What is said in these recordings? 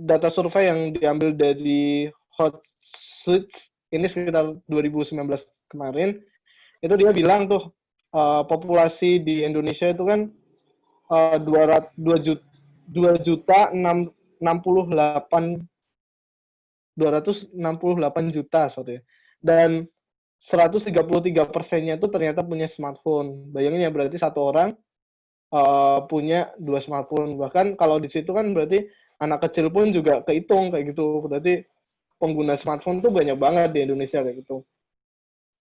data survei yang diambil dari Hootsuite ini sekitar 2019 kemarin, itu dia bilang tuh populasi di Indonesia itu kan 268 juta sorry. Dan 133%-nya itu ternyata punya smartphone. Bayangin ya, berarti satu orang punya 2 smartphone. Bahkan kalau di situ kan berarti anak kecil pun juga kehitung kayak gitu. Berarti pengguna smartphone tuh banyak banget di Indonesia kayak gitu.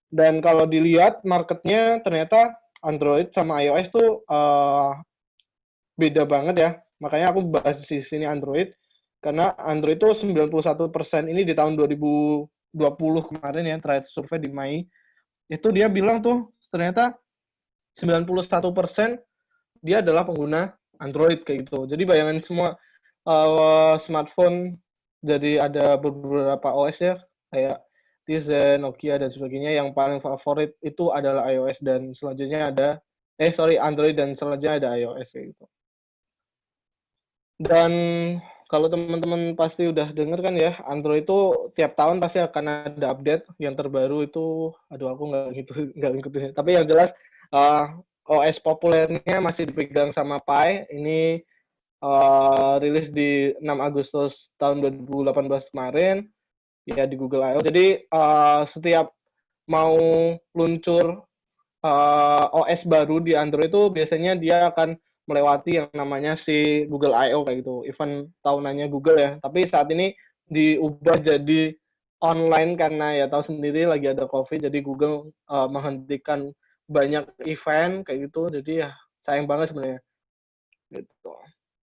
Dan kalau dilihat marketnya ternyata Android sama iOS tuh beda banget ya. Makanya aku bahas di sini Android. Karena Android itu 91% ini di tahun 2020 kemarin ya, terakhir survei di Mei. Itu dia bilang tuh ternyata 91% dia adalah pengguna Android kayak gitu. Jadi bayangin semua smartphone, jadi ada beberapa OS ya, kayak Tizen, Nokia dan sebagainya. Yang paling favorit itu adalah iOS dan selanjutnya ada Android dan selanjutnya ada iOS kayak gitu. Dan kalau teman-teman pasti udah denger kan ya, Android itu tiap tahun pasti akan ada update yang terbaru itu. Aduh, aku nggak ngikutin. Tapi yang jelas OS populernya masih dipegang sama Pi. Ini rilis di 6 Agustus tahun 2018 kemarin ya di Google I/O. Jadi setiap mau luncur OS baru di Android itu biasanya dia akan melewati yang namanya si Google I/O kayak gitu, event tahunannya Google ya. Tapi saat ini diubah jadi online karena ya tahu sendiri lagi ada COVID, jadi Google menghentikan banyak event kayak gitu. Jadi ya sayang banget sebenarnya. Gitu.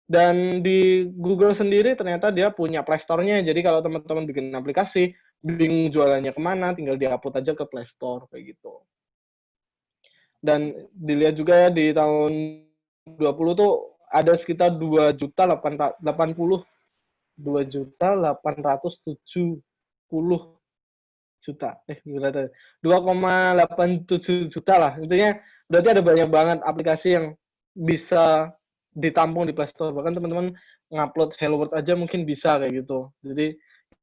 Dan di Google sendiri ternyata dia punya Play Store-nya. Jadi kalau teman-teman bikin aplikasi, bingung jualannya kemana, tinggal di-upload aja ke Play Store kayak gitu. Dan dilihat juga ya di tahun 20 tuh ada sekitar 2.870 juta. 2,87 juta lah. Intinya berarti ada banyak banget aplikasi yang bisa ditampung di Play Store. Bahkan teman-teman ngupload Hello World aja mungkin bisa kayak gitu. Jadi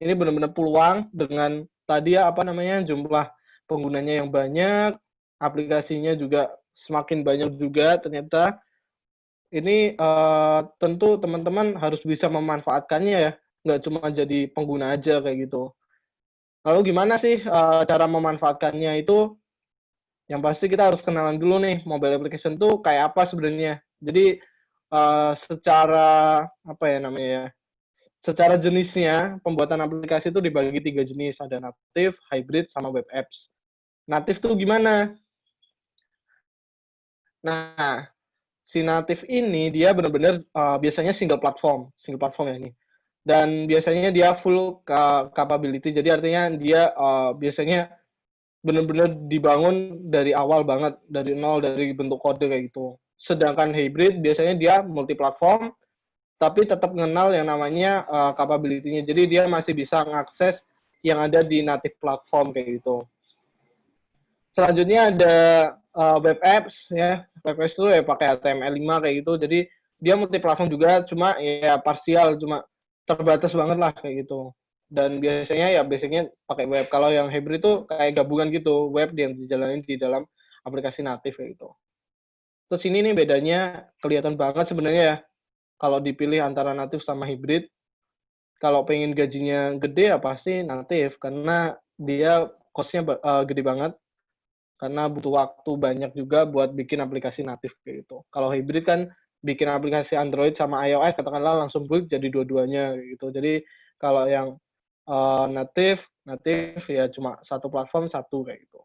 ini benar-benar peluang dengan tadi ya apa namanya jumlah penggunanya yang banyak, aplikasinya juga semakin banyak juga ternyata. Ini tentu teman-teman harus bisa memanfaatkannya ya, nggak cuma jadi pengguna aja kayak gitu. Lalu gimana sih cara memanfaatkannya itu? Yang pasti kita harus kenalan dulu nih mobile application tuh kayak apa sebenarnya. Jadi secara apa ya namanya ya? Secara jenisnya pembuatan aplikasi itu dibagi 3 jenis, ada native, hybrid, sama web apps. Native tuh gimana? Nah, si native ini dia benar-benar biasanya single platform ya ini. Dan biasanya dia full capability. Jadi artinya dia biasanya benar-benar dibangun dari awal banget, dari nol, dari bentuk kode kayak gitu. Sedangkan hybrid biasanya dia multi platform tapi tetap mengenal yang namanya capability-nya. Jadi dia masih bisa mengakses yang ada di native platform kayak gitu. Selanjutnya ada web apps ya. Web apps itu ya pakai HTML5 kayak gitu. Jadi dia multi platform juga, cuma ya parsial, cuma terbatas banget lah kayak gitu. Dan biasanya ya basicnya pakai web. Kalau yang hybrid itu kayak gabungan gitu, web yang dijalanin di dalam aplikasi natif kayak gitu. Terus ini nih bedanya kelihatan banget sebenarnya ya. Kalau dipilih antara natif sama hybrid, kalau pengen gajinya gede ya pasti natif karena dia cost-nya gede banget karena butuh waktu banyak juga buat bikin aplikasi natif kayak gitu. Kalau hybrid kan bikin aplikasi Android sama iOS katakanlah langsung build jadi dua-duanya gitu. Jadi kalau yang natif ya cuma satu platform satu kayak gitu.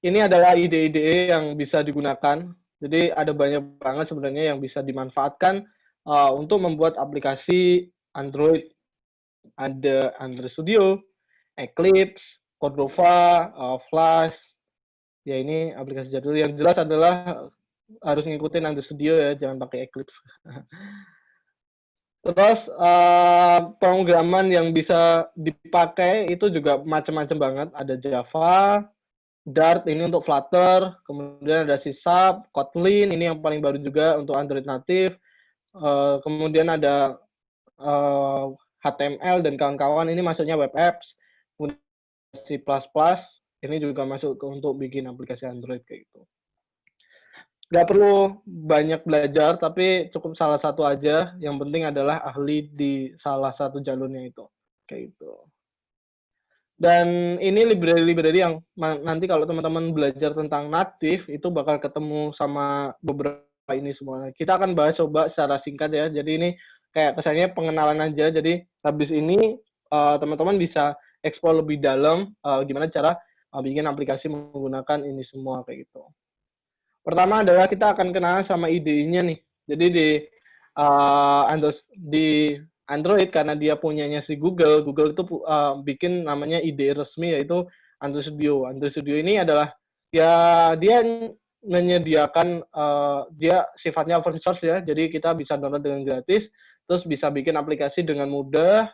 Ini adalah ide-ide yang bisa digunakan. Jadi ada banyak banget sebenarnya yang bisa dimanfaatkan untuk membuat aplikasi Android. Ada Android Studio, Eclipse, Cordova, Flash. Ya ini aplikasi jadul. Yang jelas adalah harus ngikutin Android Studio ya, jangan pakai Eclipse. Terus pemrograman yang bisa dipakai itu juga macam-macam banget. Ada Java, Dart ini untuk Flutter, kemudian ada C#, Kotlin ini yang paling baru juga untuk Android native. Kemudian ada HTML dan kawan-kawan ini masuknya web apps, C++, ini juga masuk untuk bikin aplikasi Android kayak gitu. Nggak perlu banyak belajar, tapi cukup salah satu aja. Yang penting adalah ahli di salah satu jalurnya itu. Kayak gitu. Dan ini library-library yang nanti kalau teman-teman belajar tentang native, itu bakal ketemu sama beberapa ini semua. Kita akan bahas coba secara singkat ya. Jadi ini kayak kesannya pengenalan aja. Jadi habis ini teman-teman bisa explore lebih dalam gimana cara bikin aplikasi menggunakan ini semua kayak gitu. Pertama adalah kita akan kenal sama IDE-nya nih. Jadi di Android karena dia punyanya si Google, Google itu bikin namanya IDE resmi yaitu Android Studio. Android Studio ini adalah ya dia menyediakan dia sifatnya open source ya, jadi kita bisa download dengan gratis, terus bisa bikin aplikasi dengan mudah,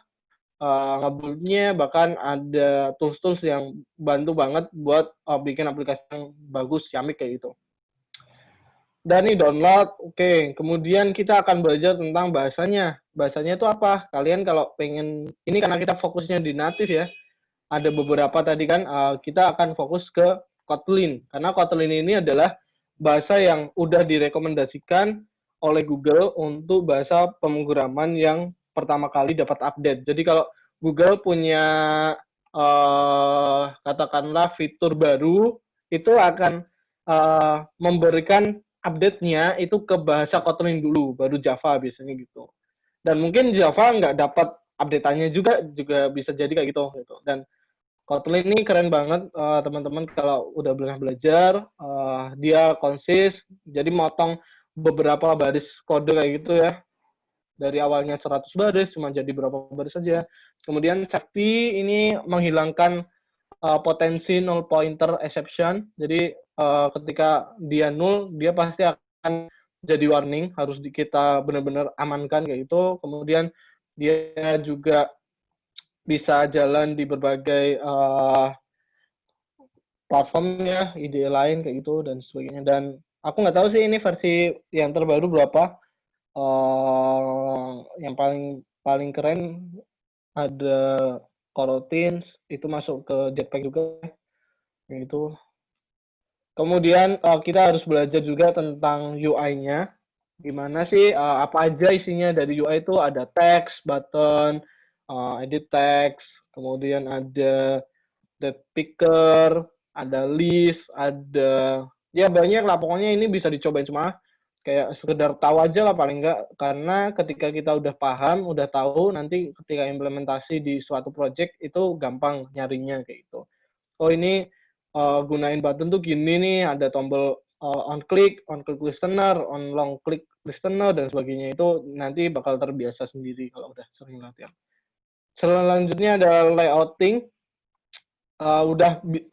ngebuildnya bahkan ada tools-tools yang bantu banget buat bikin aplikasi yang bagus, ciamik kayak gitu. Dan nih download, oke. Kemudian kita akan belajar tentang bahasanya. Bahasanya itu apa? Kalian kalau pengen, ini karena kita fokusnya di native ya, ada beberapa tadi kan, kita akan fokus ke Kotlin. Karena Kotlin ini adalah bahasa yang udah direkomendasikan oleh Google untuk bahasa pemrograman yang pertama kali dapat update. Jadi kalau Google punya, katakanlah fitur baru, itu akan memberikan update-nya itu ke bahasa Kotlin dulu, baru Java biasanya gitu. Dan mungkin Java nggak dapat update-nya juga bisa jadi kayak gitu. Dan Kotlin ini keren banget teman-teman kalau udah pernah belajar, dia konsis, jadi motong beberapa baris kode kayak gitu ya. Dari awalnya 100 baris cuma jadi berapa baris saja. Kemudian safety ini menghilangkan potensi null pointer exception. Jadi ketika dia null, dia pasti akan jadi warning, harus kita benar-benar amankan kayak itu. Kemudian dia juga bisa jalan di berbagai platformnya, ide lain kayak gitu dan sebagainya. Dan aku nggak tahu sih ini versi yang terbaru berapa. Yang paling keren ada Coroutines, itu masuk ke Jetpack juga, itu. Kemudian kita harus belajar juga tentang UI-nya. Gimana sih, apa aja isinya dari UI itu, ada text, button, edit text, kemudian ada date picker, ada list, ada ya banyak lah. Pokoknya ini bisa dicobain semua. Kayak sekedar tahu aja lah paling enggak. Karena ketika kita udah paham, udah tahu, nanti ketika implementasi di suatu project itu gampang nyarinya kayak gitu. Oh ini gunain button tuh gini nih, ada tombol on click listener, on long click listener dan sebagainya, itu nanti bakal terbiasa sendiri kalau udah sering latihan. Selanjutnya ada layouting.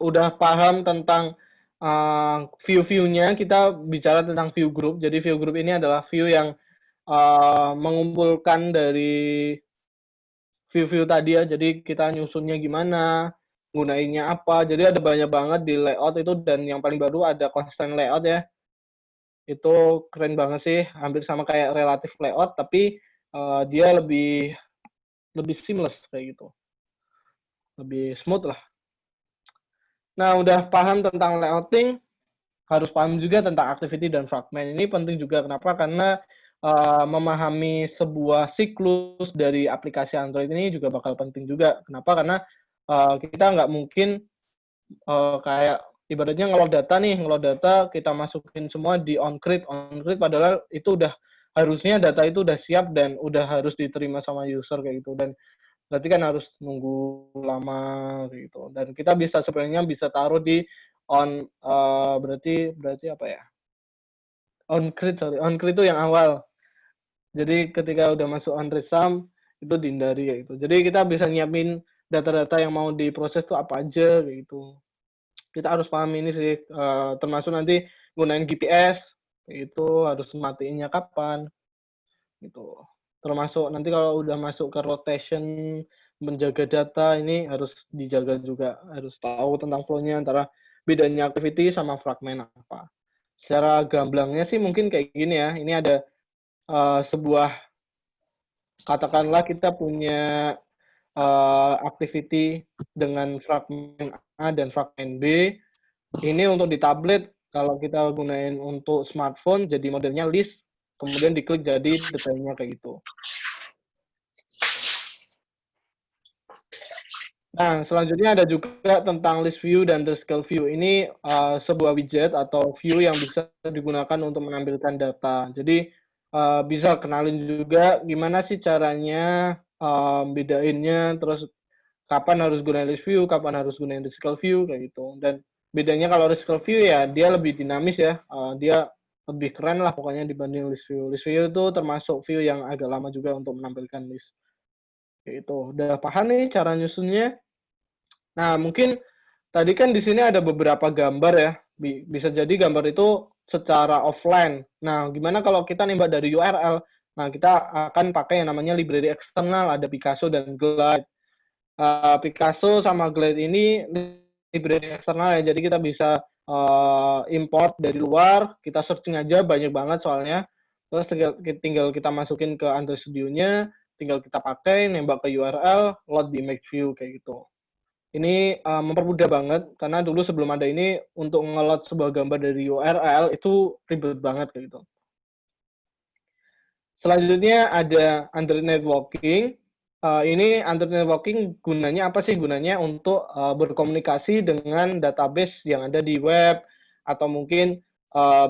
Udah paham tentang view-nya, kita bicara tentang view group. Jadi view group ini adalah view yang mengumpulkan dari view-view tadi ya. Jadi kita nyusunnya gimana, gunainnya apa. Jadi ada banyak banget di layout itu, dan yang paling baru ada constraint layout ya. Itu keren banget sih, hampir sama kayak relative layout, tapi dia lebih seamless kayak gitu. Lebih smooth lah. Nah, udah paham tentang layouting, harus paham juga tentang activity dan fragment. Ini penting juga. Kenapa? Karena memahami sebuah siklus dari aplikasi Android ini juga bakal penting juga. Kenapa? Karena kita nggak mungkin kayak ibaratnya ngeload data kita masukin semua di on-grid, padahal itu udah harusnya data itu udah siap dan udah harus diterima sama user kayak gitu. Dan berarti kan harus nunggu lama gitu. Dan kita sebenarnya bisa taruh di berarti apa ya? On-grid itu yang awal. Jadi ketika udah masuk on-grid sum itu dihindari kayak gitu. Jadi kita bisa nyiapin data-data yang mau diproses tuh apa aja kayak gitu. Kita harus paham ini sih, termasuk nanti gunain GPS itu harus matiinnya kapan gitu. Termasuk nanti kalau udah masuk ke rotation menjaga data, ini harus dijaga juga, harus tahu tentang flow-nya antara bedanya activity sama fragment apa. Secara gamblangnya sih mungkin kayak gini ya. Ini ada sebuah katakanlah kita punya activity dengan fragmen A dan fragmen B. Ini untuk di tablet, kalau kita gunain untuk smartphone, jadi modelnya list, kemudian diklik jadi detailnya kayak gitu. Nah, selanjutnya ada juga tentang list view dan the scale view. Ini sebuah widget atau view yang bisa digunakan untuk menampilkan data. Jadi bisa kenalin juga gimana sih caranya bedainnya, terus kapan harus gunain list view, kapan harus gunain the scale view kayak gitu. Dan bedanya kalau the scale view ya dia lebih dinamis ya, dia lebih keren lah pokoknya dibanding list view. List view itu termasuk view yang agak lama juga untuk menampilkan list. Kayak gitu. Udah paham nih cara nyusunnya? Nah, mungkin tadi kan di sini ada beberapa gambar ya. Bisa jadi gambar itu secara offline. Nah, gimana kalau kita nembak dari URL? Nah, kita akan pakai yang namanya library eksternal, ada Picasso dan Glide. Picasso sama Glide ini library eksternal ya, jadi kita bisa import dari luar, kita searching aja banyak banget soalnya. Terus tinggal kita masukin ke Android Studio-nya, tinggal kita pakai, nembak ke URL, load di image view kayak gitu. Ini mempermudah banget karena dulu sebelum ada ini untuk ngelot sebuah gambar dari URL itu ribet banget kayak gitu. Selanjutnya ada Android Networking. Ini Android Networking gunanya apa sih? Gunanya untuk berkomunikasi dengan database yang ada di web atau mungkin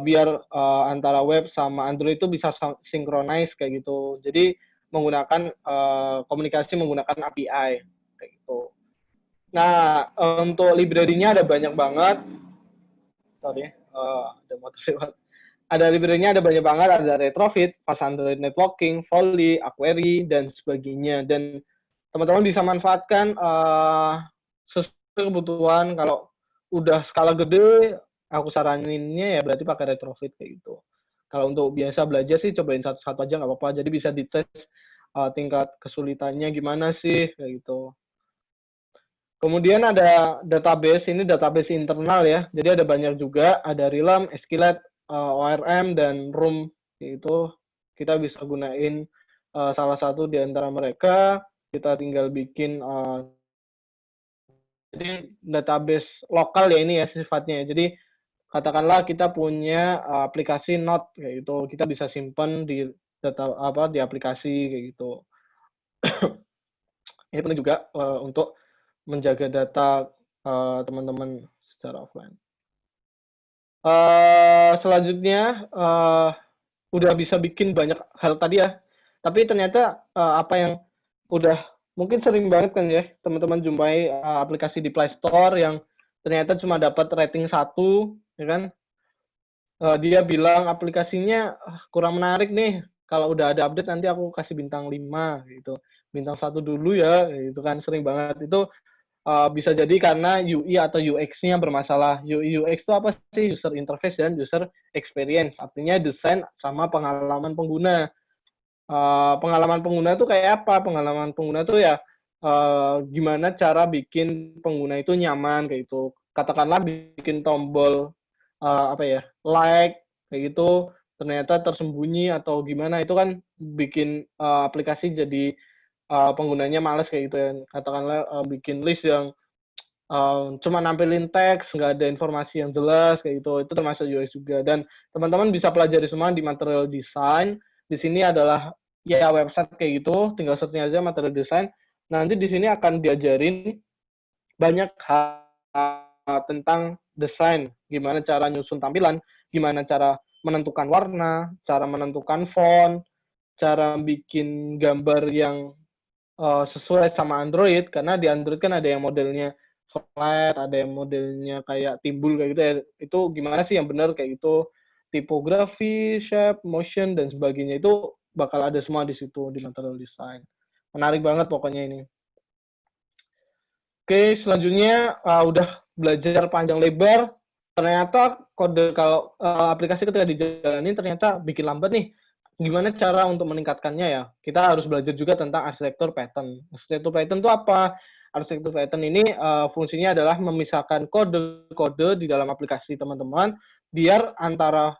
biar antara web sama Android itu bisa synchronize kayak gitu. Jadi menggunakan komunikasi menggunakan API kayak gitu. Nah, untuk library-nya ada banyak banget. Sorry, ada motor lewat. Ada library-nya ada banyak banget, ada retrofit, pas Android networking, volley, query, dan sebagainya. Dan teman-teman bisa manfaatkan sesuai kebutuhan. Kalau udah skala gede, aku saraninnya ya berarti pakai retrofit kayak gitu. Kalau untuk biasa belajar sih cobain satu-satu aja nggak apa-apa. Jadi bisa dites tingkat kesulitannya gimana sih kayak gitu. Kemudian ada database, ini database internal ya. Jadi ada banyak juga, ada Realm, SQLite, ORM, dan Room. Itu kita bisa gunain salah satu di antara mereka. Kita tinggal bikin, jadi database lokal ya ini ya sifatnya. Jadi katakanlah kita punya aplikasi Note kayak gitu, kita bisa simpan di data apa di aplikasi kayak gitu. Ini penting juga untuk menjaga data teman-teman secara offline. Selanjutnya udah bisa bikin banyak hal tadi ya. Tapi ternyata apa yang udah mungkin sering banget kan ya teman-teman jumpai aplikasi di Play Store yang ternyata cuma dapat rating 1, ya kan? Dia bilang aplikasinya kurang menarik nih. Kalau udah ada update nanti aku kasih bintang 5 gitu. Bintang 1 dulu ya, gitu kan sering banget. Itu bisa jadi karena UI atau UX-nya bermasalah. UI UX itu apa sih? User interface dan user experience. Artinya desain sama pengalaman pengguna. Pengalaman pengguna itu kayak apa? Pengalaman pengguna itu ya gimana cara bikin pengguna itu nyaman kayak gitu. Katakanlah bikin tombol apa ya like kayak gitu ternyata tersembunyi atau gimana itu kan bikin aplikasi jadi penggunanya males kayak gitu ya. Katakanlah bikin list yang cuma nampilin teks, nggak ada informasi yang jelas kayak gitu. Itu termasuk UX juga. Dan teman-teman bisa pelajari semua di material design. Di sini adalah ya website kayak gitu, tinggal searching aja material design. Nanti di sini akan diajarin banyak hal tentang desain, gimana cara nyusun tampilan, gimana cara menentukan warna, cara menentukan font, cara bikin gambar yang sesuai sama Android, karena di Android kan ada yang modelnya flat, ada yang modelnya kayak timbul kayak gitu ya. Itu gimana sih yang benar kayak gitu, tipografi, shape, motion dan sebagainya itu bakal ada semua di situ di material design. Menarik banget pokoknya ini. Oke, selanjutnya udah belajar panjang lebar. Ternyata kode kalau aplikasi ketika dijalani ternyata bikin lambat nih. Gimana cara untuk meningkatkannya ya? Kita harus belajar juga tentang arsitektur pattern. Arsitektur pattern itu apa? Arsitektur pattern ini fungsinya adalah memisahkan kode-kode di dalam aplikasi teman-teman biar antara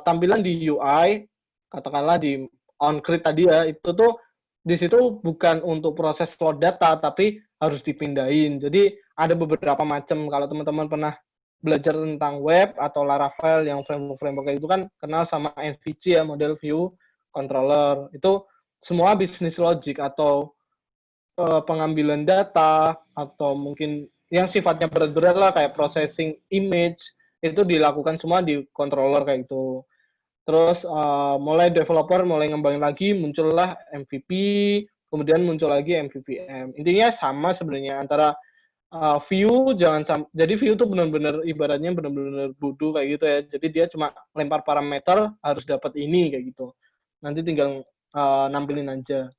tampilan di UI, katakanlah di on-grid tadi ya, itu tuh di situ bukan untuk proses load data, tapi harus dipindahin. Jadi ada beberapa macam. Kalau teman-teman pernah belajar tentang web atau Laravel yang framework kayak itu kan kenal sama MVC ya, model view controller. Itu semua bisnis logic atau pengambilan data atau mungkin yang sifatnya berat-berat lah kayak processing image itu dilakukan semua di controller kayak itu. Terus mulai developer mulai ngembangin lagi muncullah MVP, kemudian muncul lagi MVVM. Intinya sama sebenarnya antara view jadi view tuh benar-benar ibaratnya benar-benar bodoh kayak gitu ya. Jadi dia cuma lempar parameter harus dapat ini kayak gitu. Nanti tinggal nampilin aja.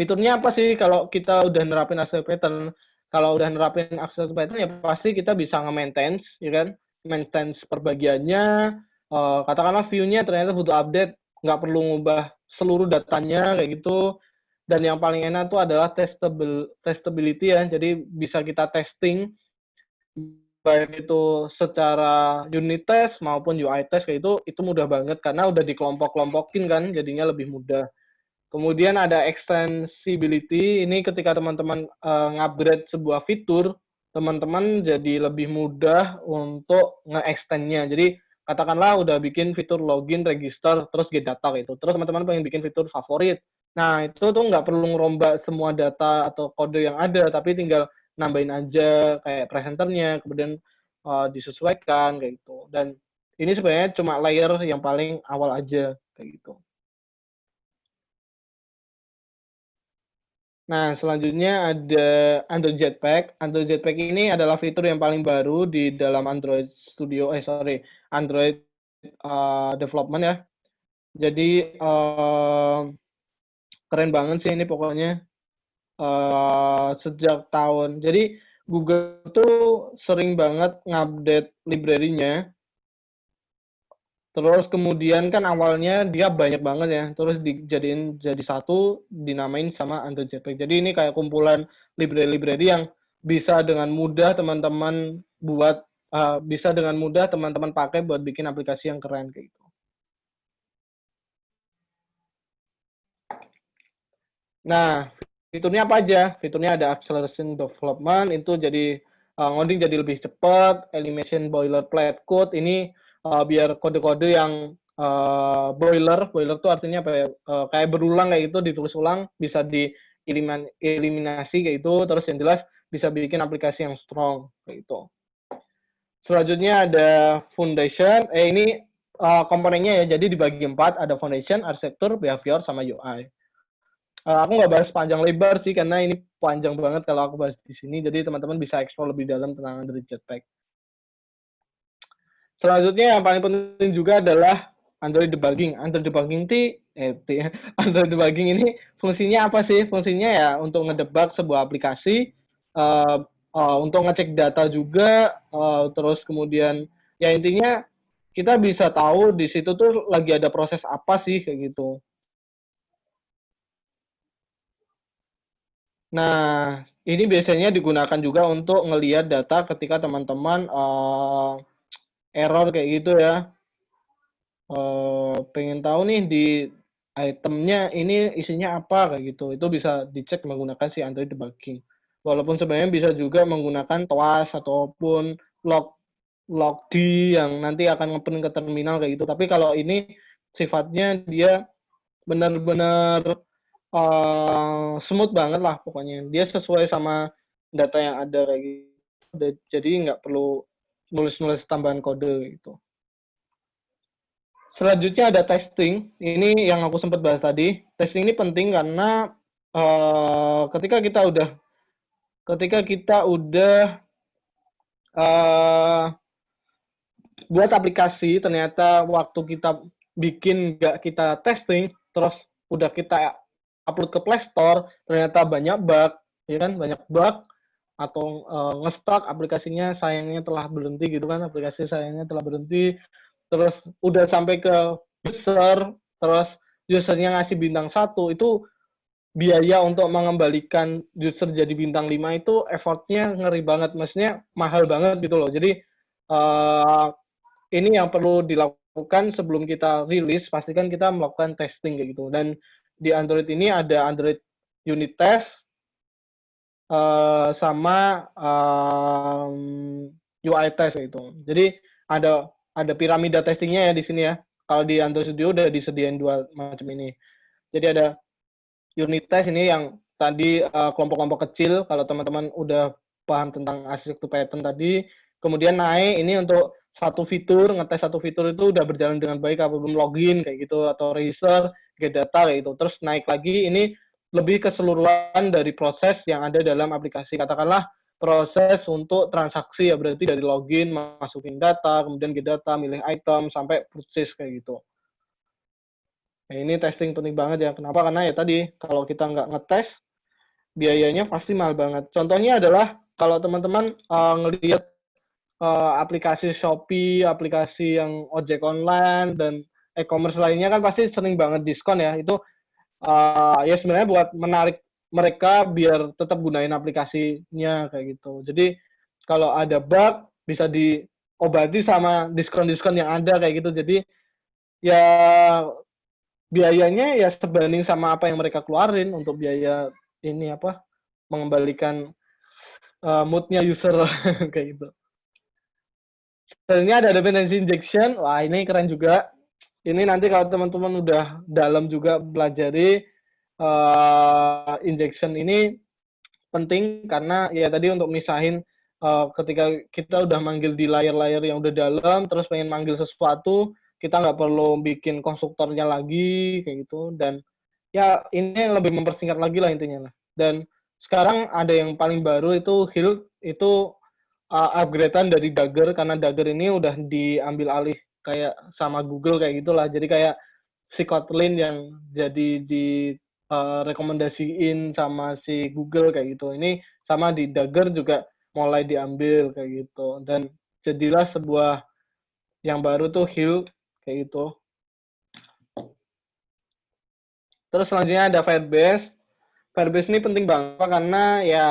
Fiturnya apa sih kalau kita udah nerapin Axel Pattern? Kalau udah nerapin Axel Pattern ya pasti kita bisa nge-maintain, ya kan? Maintain perbagiannya, katakanlah view-nya ternyata butuh update, nggak perlu ngubah seluruh datanya kayak gitu. Dan yang paling enak tuh adalah testability ya, jadi bisa kita testing baik itu secara unit test maupun UI test kayak itu mudah banget karena udah dikelompok-kelompokin kan, jadinya lebih mudah. Kemudian ada extensibility, ini ketika teman-teman ngupgrade sebuah fitur, teman-teman jadi lebih mudah untuk nge-extend-nya. Jadi katakanlah udah bikin fitur login, register, terus get data gitu. Terus teman-teman pengen bikin fitur favorit. Nah, itu tuh nggak perlu ngerombak semua data atau kode yang ada, tapi tinggal nambahin aja kayak presenternya, kemudian disesuaikan kayak gitu. Dan ini sebenarnya cuma layer yang paling awal aja kayak gitu. Nah, selanjutnya ada Android Jetpack. Android Jetpack ini adalah fitur yang paling baru di dalam Android Studio, Android Development ya. Jadi keren banget sih ini pokoknya sejak tahun. Jadi Google tuh sering banget ngupdate library-nya. Terus kemudian kan awalnya dia banyak banget ya, terus dijadiin jadi satu, dinamain sama Android Jetpack. Jadi ini kayak kumpulan library-library yang bisa dengan mudah teman-teman buat, bisa dengan mudah teman-teman pakai buat bikin aplikasi yang keren kayak gitu. Nah, fiturnya apa aja? Fiturnya ada acceleration development, itu jadi ngoding jadi lebih cepat, elimination boilerplate code, ini biar kode-kode yang boiler tuh artinya apa ya? Kayak berulang kayak itu, ditulis ulang, bisa dieliminasi kayak itu, terus yang jelas bisa bikin aplikasi yang strong kayak itu. Selanjutnya ada foundation, ini komponennya ya, jadi dibagi 4, ada foundation, arsitektur, behavior, sama UI. Aku nggak bahas panjang lebar sih karena ini panjang banget kalau aku bahas di sini. Jadi teman-teman bisa explore lebih dalam tentang Android Jetpack. Selanjutnya yang paling penting juga adalah Android debugging. Android debugging Android debugging ini fungsinya apa sih? Fungsinya ya untuk ngedebug sebuah aplikasi, untuk ngecek data juga, terus kemudian ya intinya kita bisa tahu di situ tuh lagi ada proses apa sih kayak gitu. Nah, ini biasanya digunakan juga untuk ngelihat data ketika teman-teman error kayak gitu ya. Pengen tahu nih di itemnya ini isinya apa kayak gitu. Itu bisa dicek menggunakan si Android debugging. Walaupun sebenarnya bisa juga menggunakan TOAS ataupun logd yang nanti akan ngeprint ke terminal kayak gitu. Tapi kalau ini sifatnya dia benar-benar smooth banget lah pokoknya. Dia sesuai sama data yang ada kayak gitu. Jadi nggak perlu nulis-nulis tambahan kode gitu. Selanjutnya ada testing. Ini yang aku sempat bahas tadi. Testing ini penting karena ketika kita udah uh, buat aplikasi, ternyata waktu kita bikin nggak kita testing, terus udah kita upload ke Play Store, ternyata banyak bug, ya kan, banyak bug atau nge-stuck aplikasinya sayangnya telah berhenti gitu kan, aplikasi sayangnya telah berhenti, terus udah sampai ke user, terus usernya ngasih bintang 1, itu biaya untuk mengembalikan user jadi bintang 5 itu effortnya ngeri banget, maksudnya mahal banget gitu loh. Jadi ini yang perlu dilakukan sebelum kita rilis, pastikan kita melakukan testing kayak gitu. Dan di Android ini ada Android unit test sama UI test itu. Jadi ada piramida testingnya ya di sini ya. Kalau di Android Studio udah disediain dua macam ini. Jadi ada unit test ini yang tadi kelompok-kelompok kecil kalau teman-teman udah paham tentang arsitektur pattern tadi, kemudian naik ini untuk satu fitur, ngetes satu fitur itu udah berjalan dengan baik apa belum login kayak gitu atau register, get data kayak gitu. Terus naik lagi ini lebih keseluruhan dari proses yang ada dalam aplikasi. Katakanlah proses untuk transaksi ya berarti dari login, masukin data, kemudian get data, milih item sampai purchase kayak gitu. Nah, ini testing penting banget ya. Kenapa? Karena ya tadi, kalau kita nggak ngetes, biayanya pasti mahal banget. Contohnya adalah, kalau teman-teman ngelihat aplikasi Shopee, aplikasi yang ojek online, dan e-commerce lainnya kan pasti sering banget diskon ya. Itu ya sebenarnya buat menarik mereka biar tetap gunain aplikasinya kayak gitu. Jadi, kalau ada bug, bisa diobati sama diskon-diskon yang ada kayak gitu. Jadi, ya biayanya ya sebanding sama apa yang mereka keluarin untuk biaya ini apa mengembalikan moodnya user kayak gitu. Sebenarnya ada dependency injection, wah ini keren juga. Ini nanti kalau teman-teman udah dalam juga pelajari injection ini penting karena ya tadi untuk misahin ketika kita udah manggil di layar-layar yang udah dalam, terus pengen manggil sesuatu, kita nggak perlu bikin konstruktornya lagi kayak gitu. Dan ya ini lebih mempersingkat lagi lah intinya lah. Dan sekarang ada yang paling baru itu Hill itu upgradean dari Dagger karena Dagger ini udah diambil alih kayak sama Google kayak gitulah. Jadi kayak si Kotlin yang jadi di rekomendasiin sama si Google kayak gitu. Ini sama di Dagger juga mulai diambil kayak gitu. Dan jadilah sebuah yang baru tuh Hill kayak gitu. Terus selanjutnya ada Firebase. Firebase ini penting banget karena ya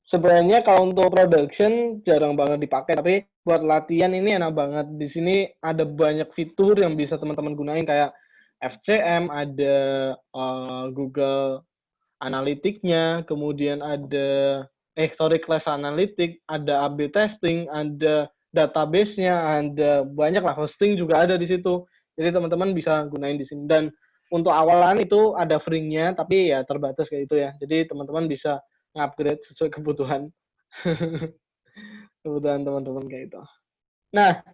sebenarnya kalau untuk production jarang banget dipakai, tapi buat latihan ini enak banget. Di sini ada banyak fitur yang bisa teman-teman gunain kayak FCM, ada Google Analytics-nya, kemudian ada Class Analytics, ada A/B testing, ada database-nya, ada banyak lah, hosting juga ada di situ. Jadi teman-teman bisa gunain di sini. Dan untuk awalan itu ada free-nya, tapi ya terbatas kayak itu ya. Jadi teman-teman bisa ngupgrade sesuai kebutuhan kebutuhan teman-teman kayak itu. Nah,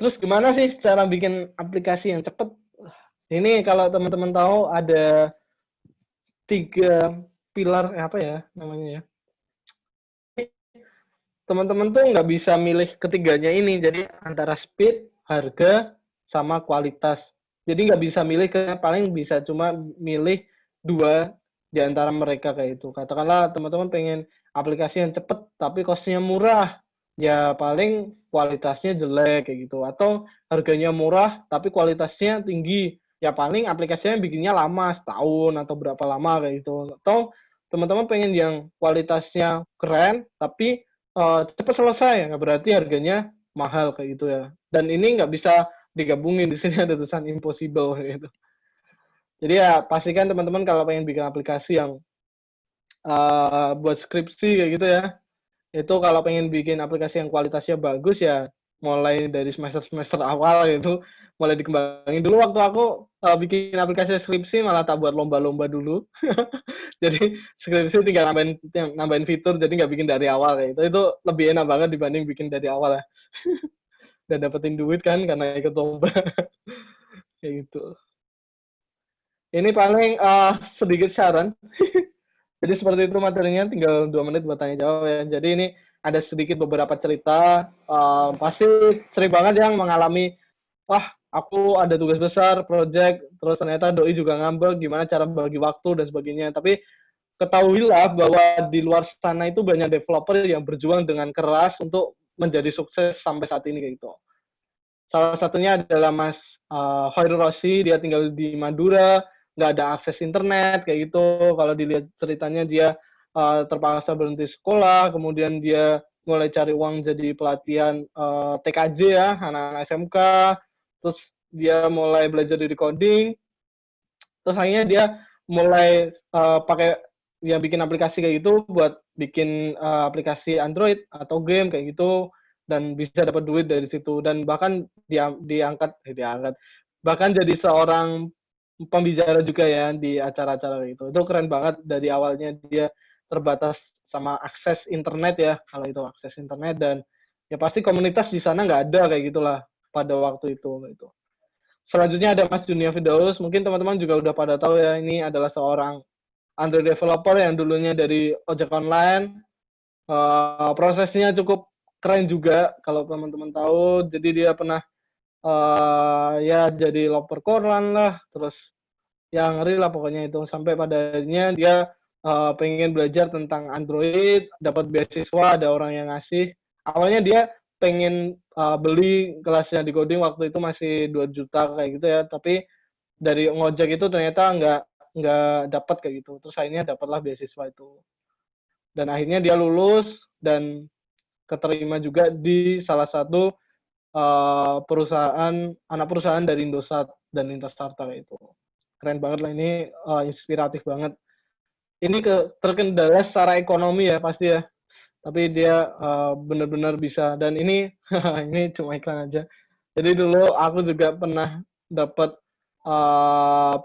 terus gimana sih cara bikin aplikasi yang cepat? Ini kalau teman-teman tahu ada 3 pilar apa ya namanya ya. Teman-teman tuh nggak bisa milih ketiganya ini. Jadi antara speed, harga, sama kualitas. Jadi nggak bisa milih paling bisa cuma milih 2 di antara mereka kayak itu. Katakanlah teman-teman pengen aplikasi yang cepat tapi costnya murah. Ya paling kualitasnya jelek kayak gitu. Atau harganya murah tapi kualitasnya tinggi. Ya paling aplikasinya bikinnya lama, setahun atau berapa lama kayak gitu. Atau teman-teman pengen yang kualitasnya keren tapi cepat selesai, nggak berarti harganya mahal kayak gitu ya. Dan ini nggak bisa digabungin, di sini ada tulisan impossible gitu. Jadi ya pastikan teman-teman kalau pengen bikin aplikasi yang buat skripsi kayak gitu ya, itu kalau pengen bikin aplikasi yang kualitasnya bagus ya mulai dari semester awal gitu, mulai dikembangin. Dulu waktu aku bikin aplikasi skripsi malah tak buat lomba-lomba dulu. Jadi skripsi tinggal nambahin fitur, jadi nggak bikin dari awal kayak itu lebih enak banget dibanding bikin dari awal ya. Dan dapetin duit kan karena ikut lomba kayak gitu. Ini paling sedikit saran. Jadi seperti itu materinya, tinggal 2 menit buat tanya jawab ya. Jadi ini ada sedikit beberapa cerita, pasti sering banget yang mengalami, wah aku ada tugas besar, project, terus ternyata doi juga ngambek, gimana cara bagi waktu dan sebagainya. Tapi ketahuilah bahwa di luar sana itu banyak developer yang berjuang dengan keras untuk menjadi sukses sampai saat ini kayak gitu. Salah satunya adalah Mas Hoirul Rossi, dia tinggal di Madura, nggak ada akses internet kayak gitu. Kalau dilihat ceritanya dia terpaksa berhenti sekolah, kemudian dia mulai cari uang jadi pelatihan TKJ ya, anak-anak SMK, terus dia mulai belajar dari coding, Terus akhirnya dia mulai pakai yang bikin aplikasi kayak gitu buat bikin aplikasi Android atau game kayak gitu dan bisa dapat duit dari situ dan bahkan diangkat bahkan jadi seorang pembicara juga ya di acara-acara kayak gitu. Itu keren banget dari awalnya dia terbatas sama akses internet ya, kalau itu akses internet dan ya pasti komunitas di sana nggak ada kayak gitulah pada waktu itu gitu. Selanjutnya ada Mas Dunia Firdaus, mungkin teman-teman juga udah pada tahu ya, ini adalah seorang Android developer yang dulunya dari ojek online. Prosesnya cukup keren juga kalau teman-teman tahu. Jadi dia pernah ya jadi loper koran lah, terus yang ngeri lah pokoknya itu. Sampai pada akhirnya dia pengen belajar tentang Android, dapat beasiswa, ada orang yang ngasih. Awalnya dia pengen beli kelasnya di coding waktu itu masih 2 juta kayak gitu ya, tapi dari ngojek itu ternyata nggak dapat kayak gitu. Terus akhirnya dapatlah beasiswa itu. Dan akhirnya dia lulus dan keterima juga di salah satu perusahaan anak perusahaan dari Indosat dan Interstarter itu. Keren banget lah ini, inspiratif banget. Ini terkendala secara ekonomi ya pasti ya. Tapi dia benar-benar bisa dan ini ini cuma iklan aja. Jadi dulu aku juga pernah dapat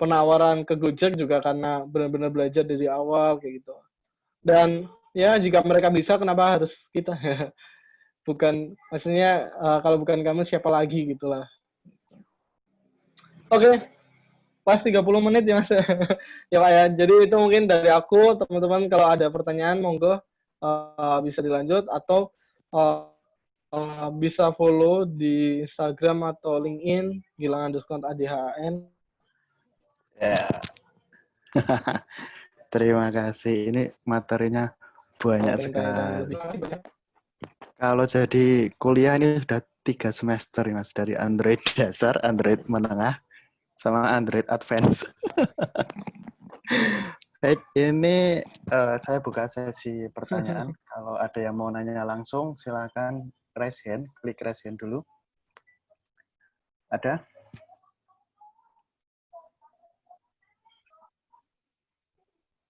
penawaran ke Gojek juga karena benar-benar belajar dari awal kayak gitu. Dan ya jika mereka bisa kenapa harus kita? Bukan maksudnya kalau bukan kamu siapa lagi gitulah. Oke, pas 30 menit ya Mas. Ya Pak ya. Jadi itu mungkin dari aku, teman-teman kalau ada pertanyaan monggo bisa dilanjut atau uh, bisa follow di Instagram atau LinkedIn Gilang_ADHN. Ya. Terima kasih. Ini materinya banyak sekali. Kalau jadi kuliah ini sudah 3 semester Mas, dari Android dasar, Android menengah, sama Android advance. Baik, ini saya buka sesi pertanyaan. Kalau ada yang mau nanya langsung, silakan raise hand, klik raise hand dulu. Ada?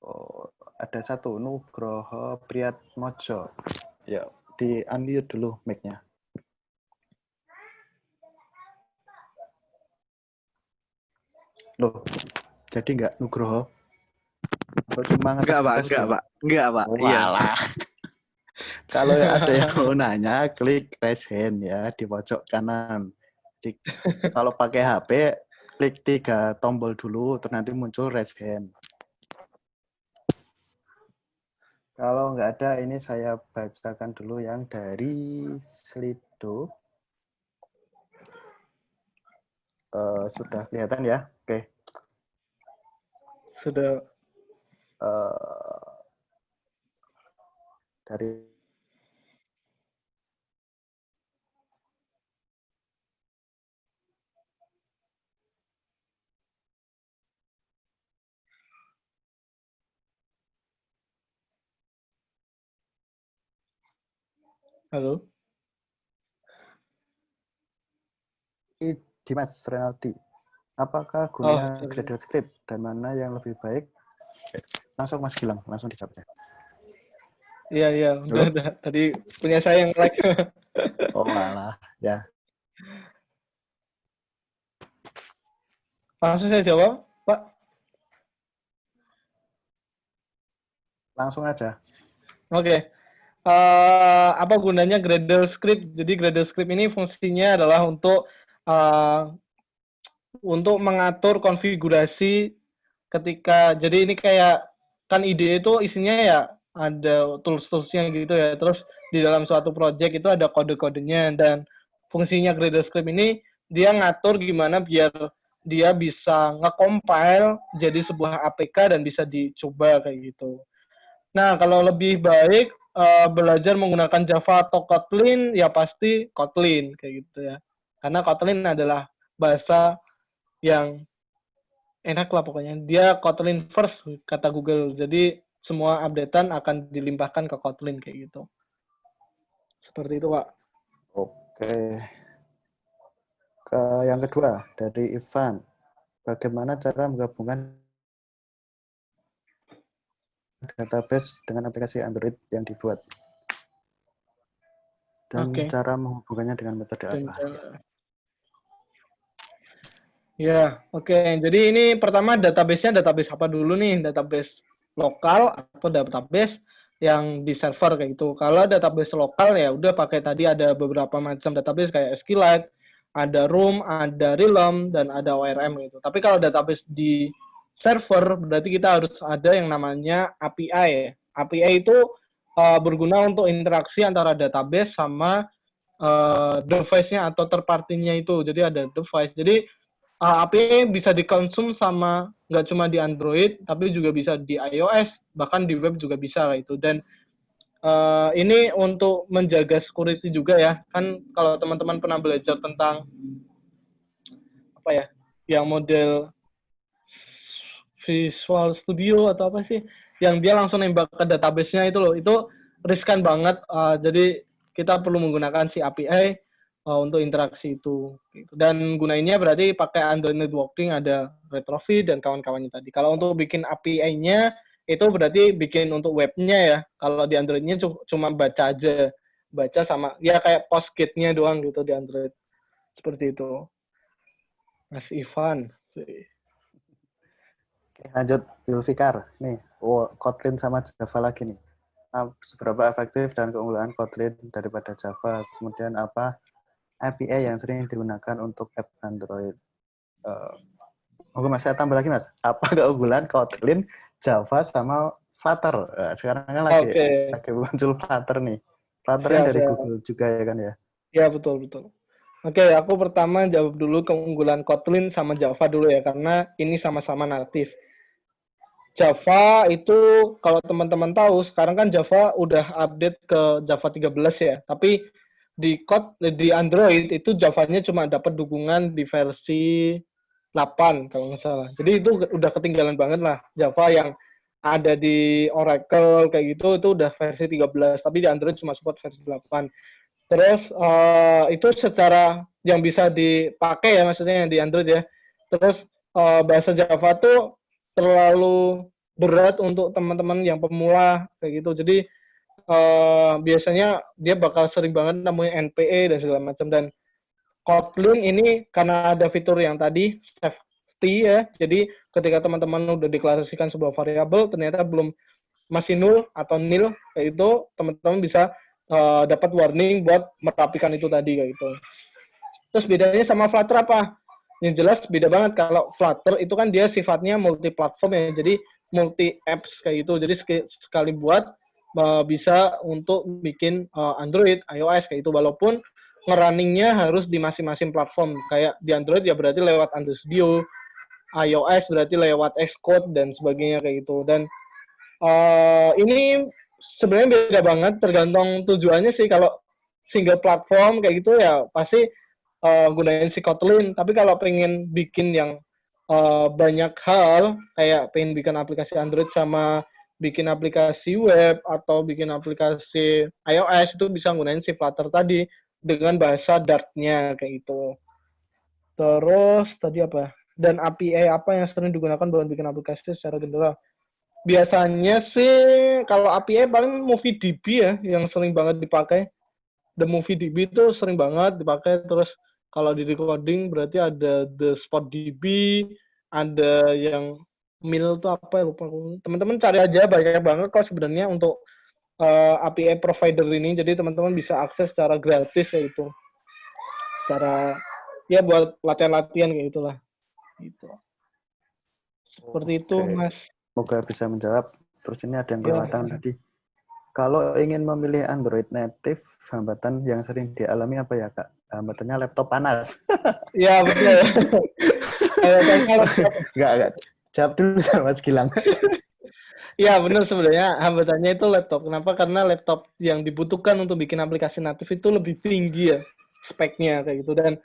Oh, ada satu, Nugroho Priatmojo. Ya, di unmute dulu mic-nya. Loh, jadi nggak Nugroho? Cuma Enggak, Pak. ngetes doang? Enggak, Pak. Iya. Walah. Kalau ada yang mau nanya, klik raise hand ya di pojok kanan. Kalau pakai HP, klik 3 tombol dulu, terus nanti muncul raise hand. Kalau nggak ada, ini saya bacakan dulu yang dari Slido. Sudah kelihatan ya? Oke. Sudah. Dari Halo. Dimas Renaldi. Apakah gunanya Gradle Script dan mana yang lebih baik? Langsung Mas Gilang, langsung dijawab saya. Iya, udah. Tadi punya saya yang like. Oh malah, ya. Langsung saya jawab, Pak. Langsung aja. Oke. Apa gunanya Gradle Script? Jadi Gradle Script ini fungsinya adalah untuk mengatur konfigurasi ketika jadi ini kayak kan ide itu isinya ya ada tools-toolsnya gitu ya. Terus di dalam suatu project itu ada kode-kodenya dan fungsinya Gradle Script ini dia ngatur gimana biar dia bisa nge-compile jadi sebuah APK dan bisa dicoba kayak gitu. Nah, kalau lebih baik belajar menggunakan Java atau Kotlin, ya pasti Kotlin kayak gitu ya. Karena Kotlin adalah bahasa yang enak lah pokoknya. Dia Kotlin first kata Google. Jadi semua updatean akan dilimpahkan ke Kotlin kayak gitu. Seperti itu, Pak. Oke. Yang kedua dari Ivan. bagaimana cara menggabungkan database dengan aplikasi Android yang dibuat dan cara menghubungkannya dengan metode apa? Ya, oke. Jadi ini pertama database-nya database apa dulu nih? Database lokal atau database yang di server kayak gitu. Kalau database lokal ya udah pakai tadi ada beberapa macam database kayak SQLite, ada Room, ada Realm, dan ada ORM gitu. Tapi kalau database di server berarti kita harus ada yang namanya API. API itu berguna untuk interaksi antara database sama device-nya atau third party-nya itu. Jadi ada device. Jadi API bisa dikonsum sama nggak cuma di Android, tapi juga bisa di iOS, bahkan di web juga bisa lah itu. Dan ini untuk menjaga security juga ya. Kan kalau teman-teman pernah belajar tentang apa ya, yang model Visual Studio atau apa sih, yang dia langsung nembak ke database-nya itu loh, itu riskan banget. Jadi kita perlu menggunakan si API untuk interaksi itu. Dan gunainnya berarti pakai Android Networking, ada Retrofit dan kawan-kawannya tadi. Kalau untuk bikin API-nya itu berarti bikin untuk webnya ya. Kalau di Android-nya cuma baca aja, baca sama ya kayak PostGate-nya doang gitu di Android. Seperti itu. Mas Ivan. Lanjut Zulfikar. Nih, Kotlin sama Java lagi nih. Seberapa efektif dan keunggulan Kotlin daripada Java? Kemudian apa API yang sering digunakan untuk app Android? Oke Mas, saya tambah lagi Mas. Apa keunggulan Kotlin, Java, sama Flutter? Sekarang kan lagi muncul Flutter nih. Flutternya dari Google juga ya kan ya? Ya, betul. Oke, aku pertama jawab dulu keunggulan Kotlin sama Java dulu ya, karena ini sama-sama natif. Java itu kalau teman-teman tahu sekarang kan Java udah update ke Java 13 ya. Tapi di Android itu Java-nya cuma dapat dukungan di versi 8 kalau nggak salah. Jadi itu udah ketinggalan banget lah. Java yang ada di Oracle kayak gitu itu udah versi 13, tapi di Android cuma support versi 8. Terus itu secara yang bisa dipakai ya, maksudnya yang di Android ya. Terus bahasa Java tuh terlalu berat untuk teman-teman yang pemula kayak gitu. Jadi biasanya dia bakal sering banget namanya NPE dan segala macam. Dan Kotlin ini karena ada fitur yang tadi safety ya. Jadi ketika teman-teman udah deklarasikan sebuah variabel ternyata belum masih nul atau nil kayak itu, teman-teman bisa dapat warning buat merapikan itu tadi kayak gitu. Terus bedanya sama Flutter apa? Yang jelas beda banget. Kalau Flutter itu kan dia sifatnya multi platform ya, jadi multi apps kayak gitu. Jadi sekali buat bisa untuk bikin Android, iOS kayak itu. Walaupun ngerunningnya harus di masing-masing platform. Kayak di Android ya berarti lewat Android Studio, iOS berarti lewat Xcode dan sebagainya kayak gitu. Dan ini sebenarnya beda banget tergantung tujuannya sih. Kalau single platform kayak gitu ya pasti gunain si Kotlin. Tapi kalau pengen bikin yang banyak hal kayak pengen bikin aplikasi Android sama bikin aplikasi web atau bikin aplikasi iOS itu bisa gunain si Flutter tadi dengan bahasa Dart-nya kayak gitu. Terus tadi apa? Dan API apa yang sering digunakan buat bikin aplikasi secara general? Biasanya sih kalau API paling MovieDB ya yang sering banget dipakai. The MovieDB itu sering banget dipakai. Terus kalau di recording berarti ada The SpotDB, ada yang Mil itu apa ya lupa. Teman-teman cari aja, banyak banget kok sebenarnya untuk API provider ini. Jadi teman-teman bisa akses secara gratis kayak gitu. Secara ya buat latihan-latihan kayak gitulah. Gitu. Seperti itu, Mas. Semoga bisa menjawab. Terus ini ada yang kelewatan tadi. Kalau ingin memilih Android native, hambatan yang sering dialami apa ya, Kak? Hambatannya laptop panas. Iya, betul. Enggak. Jawab dulu sama Mas Gilang. Iya, benar sebenarnya hambatannya itu laptop. Kenapa? Karena laptop yang dibutuhkan untuk bikin aplikasi natif itu lebih tinggi ya speknya kayak gitu. Dan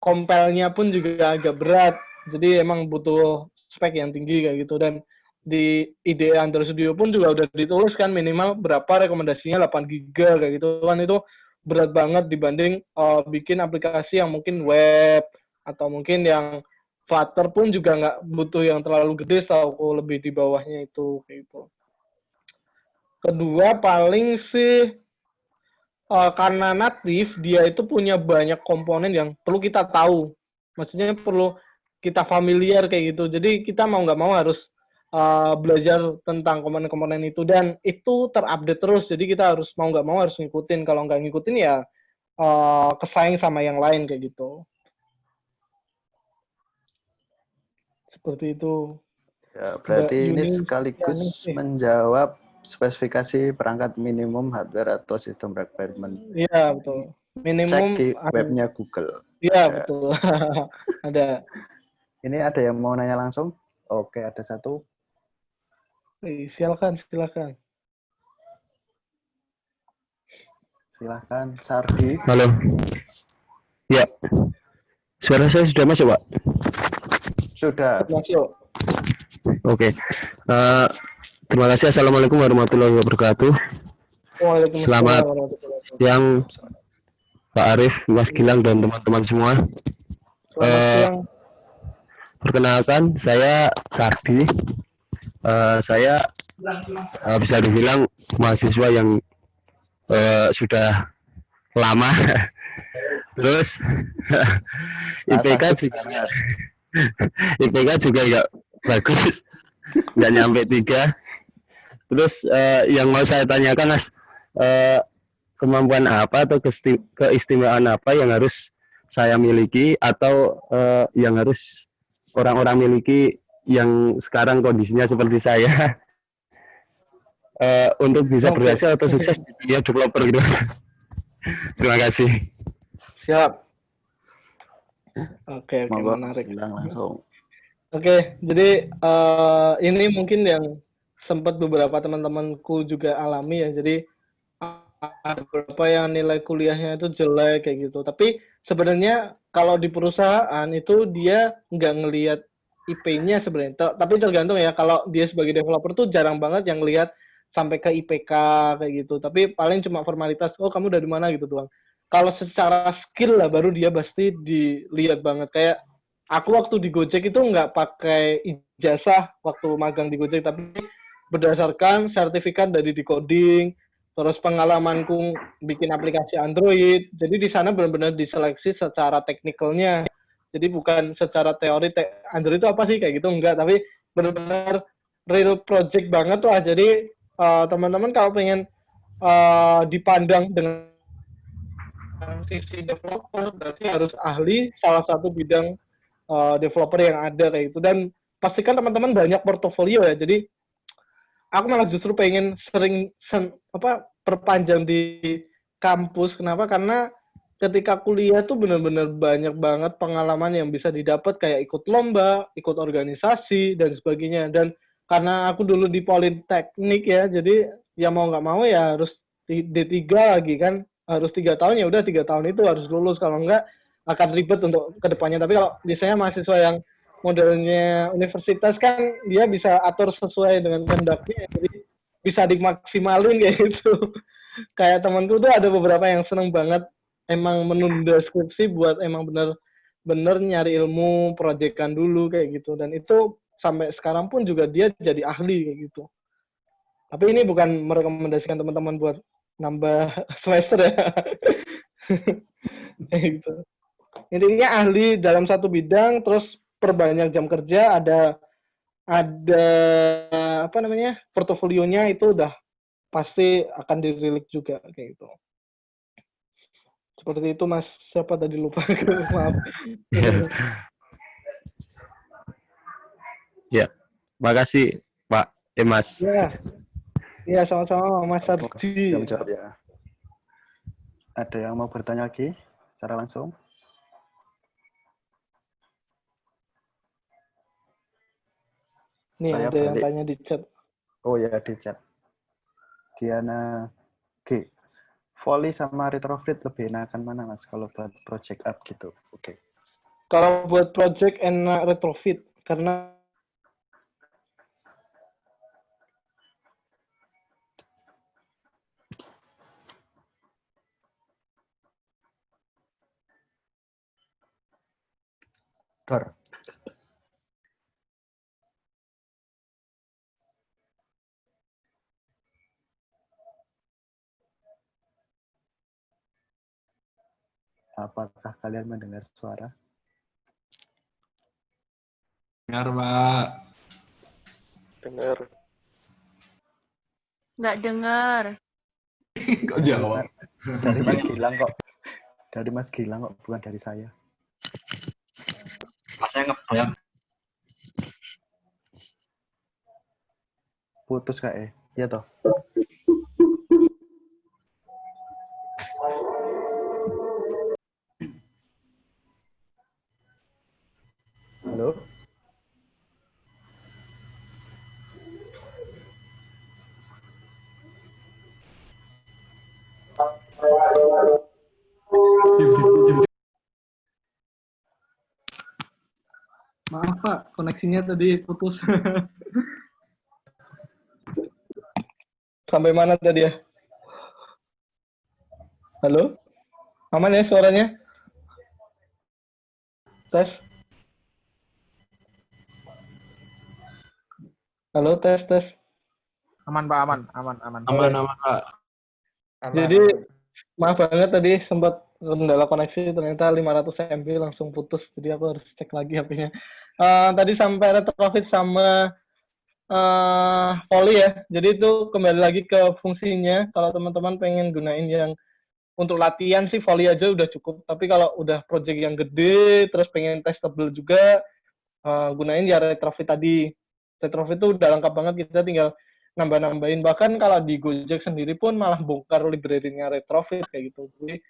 compile-nya pun juga agak berat. Jadi emang butuh spek yang tinggi kayak gitu. Dan di IDE Android Studio pun juga udah ditulis kan minimal berapa rekomendasinya 8 GB kayak gitu kan. Itu berat banget dibanding bikin aplikasi yang mungkin web atau mungkin yang Flutter pun juga nggak butuh yang terlalu gede, setahu lebih di bawahnya itu kayak gitu. Kedua paling sih karena natif dia itu punya banyak komponen yang perlu kita tahu. Maksudnya perlu kita familiar kayak gitu. Jadi kita mau nggak mau harus belajar tentang komponen-komponen itu dan itu terupdate terus. Jadi kita harus mau nggak mau harus ngikutin. Kalau nggak ngikutin ya kesaing sama yang lain kayak gitu. Seperti itu. Ya, Mbak berarti ini Yuni, sekaligus menjawab spesifikasi perangkat minimum hardware atau sistem requirement. iya betul. Cek Minimum, di webnya Google. iya Ada. betul. Ada. Ini ada yang mau nanya langsung? Oke, ada satu. Silakan, silakan. Silahkan, Sardi. Halo. Ya, suara saya sudah masuk, Pak? Sudah. Masuk. Oke. Terima kasih. Assalamualaikum warahmatullahi wabarakatuh. Selamat siang, Pak Arif, Mas Gilang, dan teman-teman semua. Selamat siang. Perkenalkan, saya Sardi. Saya bisa dibilang mahasiswa yang sudah lama. Terus IPK juga IPK juga nggak bagus, nggak nyampe 3. Terus yang mau saya tanyakan, Mas, kemampuan apa atau keistimewaan apa yang harus saya miliki atau yang harus orang-orang miliki yang sekarang kondisinya seperti saya untuk bisa berhasil atau sukses di dunia developer gitu. Terima kasih. Siap. Oke, Monggo, menarik. langsung. Oke, jadi ini mungkin yang sempat beberapa teman-temanku juga alami ya. Jadi ada beberapa yang nilai kuliahnya itu jelek kayak gitu. Tapi sebenarnya kalau di perusahaan itu dia nggak ngelihat IP-nya sebenarnya. Tapi tergantung ya. Kalau dia sebagai developer tuh jarang banget yang lihat sampai ke IPK kayak gitu. Tapi paling cuma formalitas. Oh, kamu dari mana gitu doang. Kalau secara skill lah baru dia pasti dilihat banget. Kayak aku waktu di Gojek itu nggak pakai ijazah waktu magang di Gojek, tapi berdasarkan sertifikat dari decoding, terus pengalamanku bikin aplikasi Android. Jadi di sana benar-benar diseleksi secara teknikalnya. Jadi bukan secara teori Android itu apa sih kayak gitu enggak, tapi benar-benar real project banget lah. Jadi teman-teman kalau pengen dipandang dengan sisi developer berarti harus ahli salah satu bidang developer yang ada kayak itu, dan pastikan teman-teman banyak portofolio ya. Jadi aku malah justru pengen sering perpanjang di kampus. Kenapa? Karena ketika kuliah tuh benar-benar banyak banget pengalaman yang bisa didapat, kayak ikut lomba, ikut organisasi dan sebagainya. Dan karena aku dulu di Politeknik ya, jadi ya mau nggak mau ya harus D3 lagi kan, harus 3 tahun, ya udah 3 tahun itu harus lulus, kalau nggak akan ribet untuk kedepannya. Tapi kalau biasanya mahasiswa yang modelnya universitas kan dia bisa atur sesuai dengan kehendaknya, jadi bisa dimaksimalin kayak gitu. Kayak temanku tuh ada beberapa yang seneng banget emang menunda skripsi buat emang bener-bener nyari ilmu, proyekan dulu kayak gitu, dan itu sampai sekarang pun juga dia jadi ahli kayak gitu. Tapi ini bukan merekomendasikan teman-teman buat nambah semester ya. Kayak gitu. Intinya ahli dalam satu bidang, terus perbanyak jam kerja, ada apa namanya, portofolionya itu udah pasti akan dirilik juga kayak gitu. Seperti itu, Mas. Siapa tadi lupa? Maaf. Ya, makasih Pak Mas. Ya, ya sama-sama Mas Sardi. Jawab ya. Ada yang mau bertanya lagi secara langsung? Nih Saya ada yang balik. tanya di chat. Oh ya, di chat. Diana G. Volley sama retrofit lebih enakan mana, Mas, kalau buat project up gitu? Oke. Kalau buat project enak retrofit, karena Dor. Apakah kalian mendengar suara? Dengar, Pak. Dengar. Nggak dengar. Kok jawab? Dari Mas Gilang kok. Dari Mas Gilang kok, bukan dari saya. Masnya ngebayang. Putus kayak iya toh. Halo? Maaf Pak, koneksinya tadi putus. Sampai mana tadi ya? Halo? Aman ya suaranya? Tes? Halo, tes, tes. Aman Pak, aman. Aman, Pak. Jadi, maaf banget tadi sempat kendala koneksi, ternyata 500 MB langsung putus. Jadi aku harus cek lagi HP-nya. Tadi sampai retrofit sama volley ya. Jadi itu kembali lagi ke fungsinya. Kalau teman-teman pengen gunain yang untuk latihan sih volley aja udah cukup. Tapi kalau udah project yang gede, terus pengen testable juga, gunain ya retrofit tadi. Retrofit itu udah lengkap banget, kita tinggal nambah-nambahin. Bahkan kalau di Gojek sendiri pun malah bongkar library-nya retrofit kayak gitu. Jadi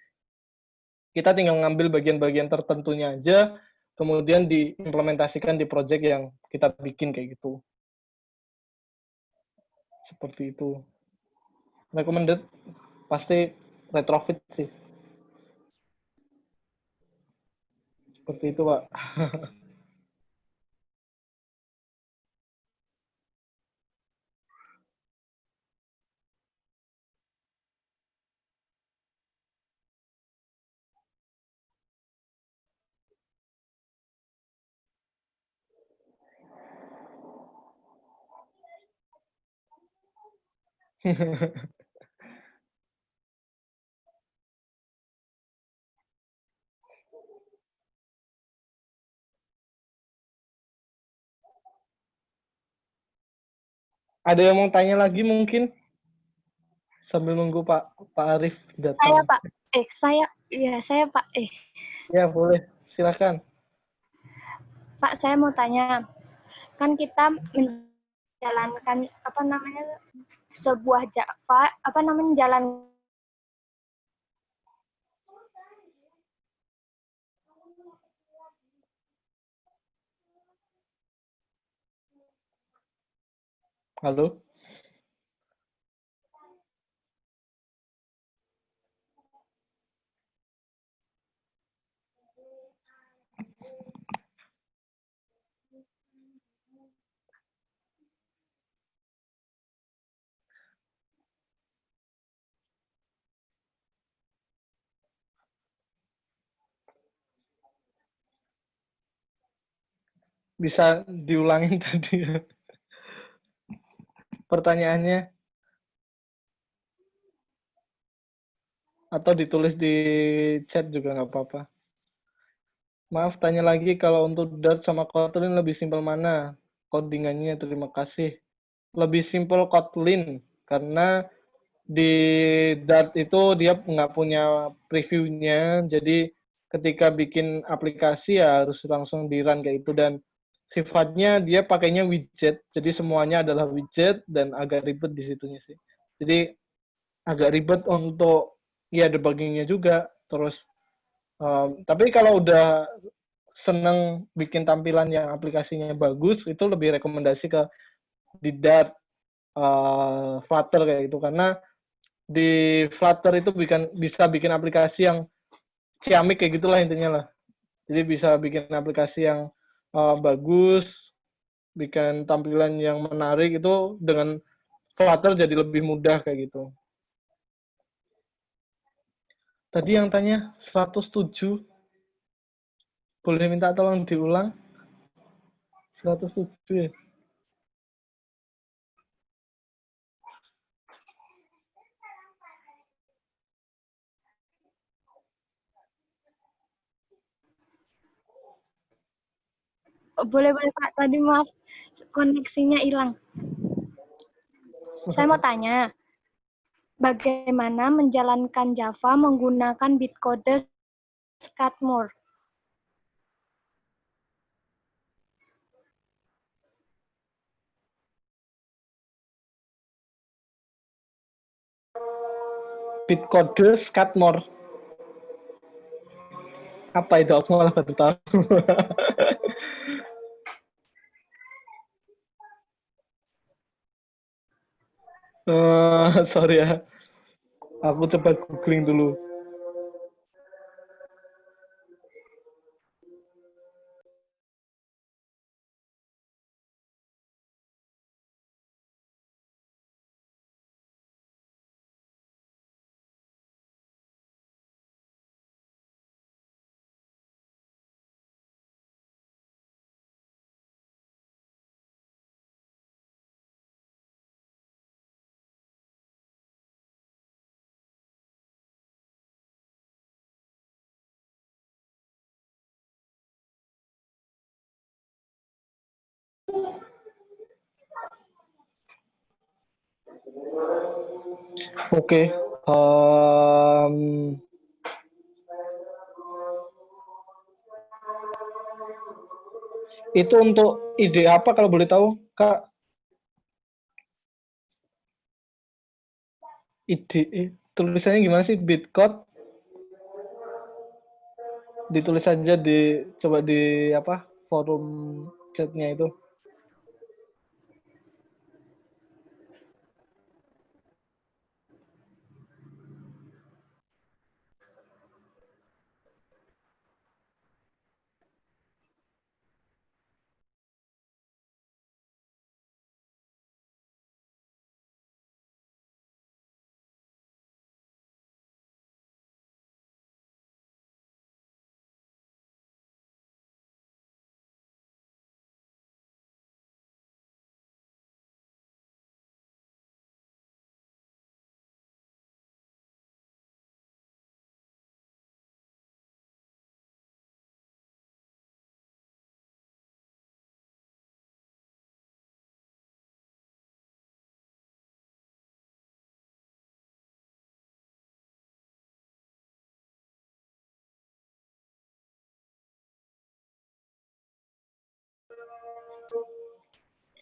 kita tinggal ngambil bagian-bagian tertentunya aja, kemudian diimplementasikan di project yang kita bikin kayak gitu. Seperti itu. Recommended pasti retrofit sih. Seperti itu, Pak. Ada yang mau tanya lagi mungkin? Sambil nunggu Pak Arif datang. Saya Pak. Saya Pak. Ya, boleh. Silakan. Pak, saya mau tanya. Kan kita menjalankan sebuah jalan. Halo? Bisa diulangin tadi ya. Pertanyaannya, atau ditulis di chat juga nggak apa-apa. Maaf, tanya lagi kalau untuk Dart sama Kotlin lebih simpel mana? Codingannya, terima kasih. Lebih simpel Kotlin, karena di Dart itu dia nggak punya previewnya, jadi ketika bikin aplikasi ya harus langsung di run kayak itu, dan sifatnya dia pakainya widget, jadi semuanya adalah widget dan agak ribet di situnya sih. Jadi agak ribet untuk ya debuggingnya juga. Terus tapi kalau udah seneng bikin tampilan yang aplikasinya bagus, itu lebih rekomendasi ke di Dart, Flutter kayak gitu, karena di Flutter itu bisa bikin aplikasi yang ciamik kayak gitulah intinya lah. Jadi bisa bikin aplikasi yang bagus, bikin tampilan yang menarik, itu dengan Flutter jadi lebih mudah kayak gitu. Tadi yang tanya 107, boleh minta tolong diulang? 107 ya? Boleh boleh Pak. Tadi maaf koneksinya hilang. Saya mau tanya, bagaimana menjalankan Java menggunakan bitcode Scatmore? Bitcode Scatmore. Apa itu? Aku malah baru tahu. Sorry ya. Aku coba googling dulu. Oke. Itu untuk ide apa kalau boleh tahu, Kak? Ide tulisannya gimana sih? Bitcode ditulis saja coba di apa forum chatnya itu.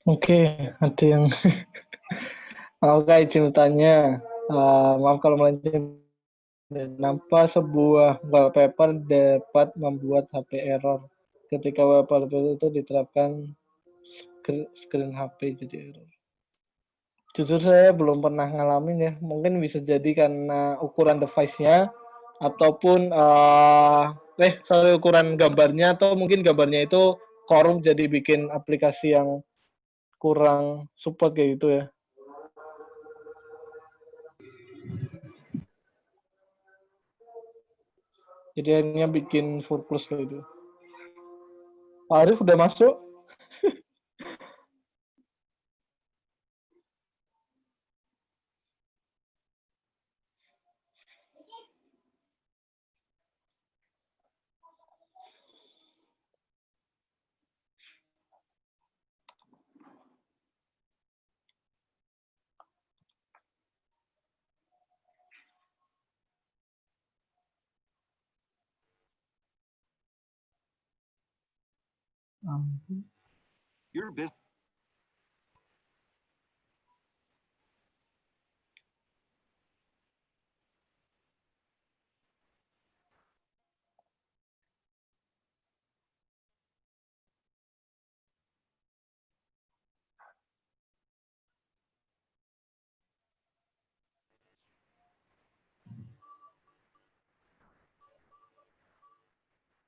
Oke, ada yang oke, izin bertanya. Maaf kalau melenceng. Kenapa sebuah wallpaper dapat membuat HP error ketika wallpaper itu diterapkan screen HP jadi error? Jujur saya belum pernah ngalamin ya. Mungkin bisa jadi karena ukuran device-nya ataupun sorry ukuran gambarnya atau mungkin gambarnya itu korup jadi bikin aplikasi yang kurang support kayak gitu ya. Jadi akhirnya bikin surplus kayak gitu. Pak Arif udah masuk?